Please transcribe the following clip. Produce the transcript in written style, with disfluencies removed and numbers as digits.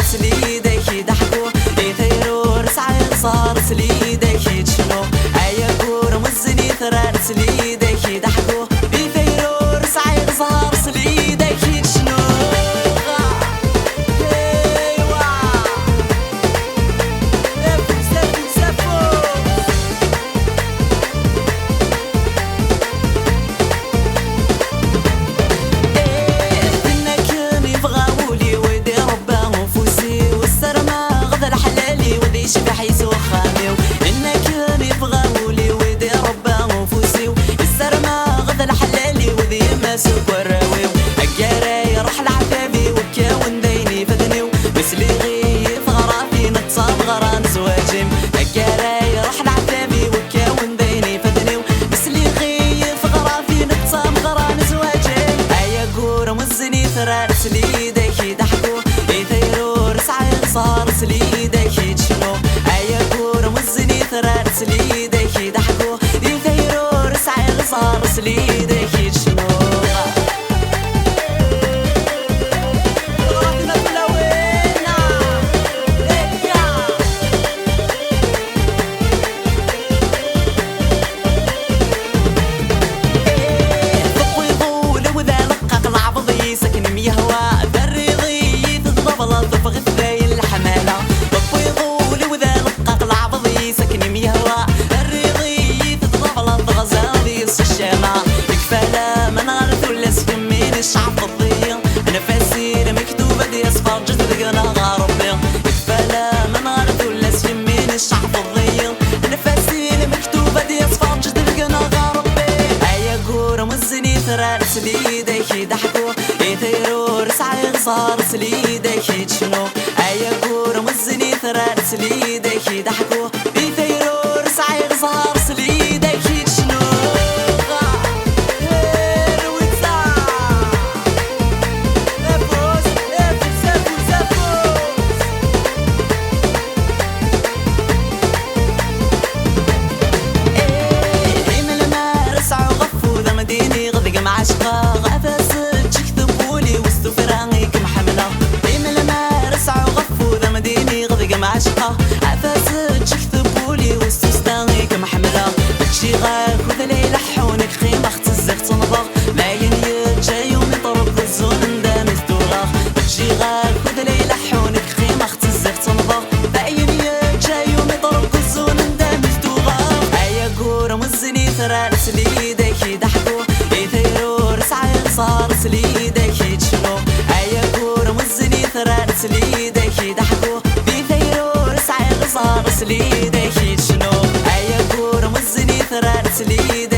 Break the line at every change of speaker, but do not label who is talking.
سليدك ضحكوا يثيروا رسعي صار سليدك شنو ايا كور مزني ثرار سليدك ضحكوا يثيروا رسعي صار سليدك شنو شبح يسوخاميو إنك يبغاولي وذي ربا وفوسيو السرما غذا الحلالي وذي ما سكراويو أجاري روح العفافي وكاون ديني فدنيو مثلي غيف غرافي نتصاب غران زواجم أجاري روح العفافي وكاون ديني فدنيو مثلي غيف غرافي نتصاب غران زواجم أيا قور مزني ثرار سليدك ضحكوا يثيروا رسعي صار سليدك شنو ايا كور مزني ثرار سليدك ضحكوا يثيروا رسعي صار سليدك شنو الشعب الضيق نفسي مكتوبة دي اصفار جذر قنا غربي يكفالا من غرد ولا من الشعب الضيق نفسي مكتوبة دي اصفار جذر قنا غربي ايا قور مزني ثرار سليدك ضحكوا يثيروا رسعي صار سليدك شنو ايا قور مزني ثرار سليدك ضحكوا يثيروا رسعي صار سليدك شنو عشقا غفاس تكذبولي وسط فراغك محملة ديما لما رسعوا غفو ذا مديني غضق معشقا عفاس تكذبولي وسط ستاغيك محملة بتجي غاك وذا ليلة حونك خيمة اختزك تنضغ ما ينيت جايوم يطرق الزون دام الثوغة بتجي غاك وذا ليلة حونك خيمة اختزك تنضغ ما ينيت جايوم يطرق الزون دام الثوغة ايا قورة مزني ثرار سليدك ضحكوا يثيروا رسعي صار سليدك شنو ايا كور مزني ثرار سليدك ضحكوا يثيروا رسعي صار سليدك شنو ايا كور مزني ثرار سليدك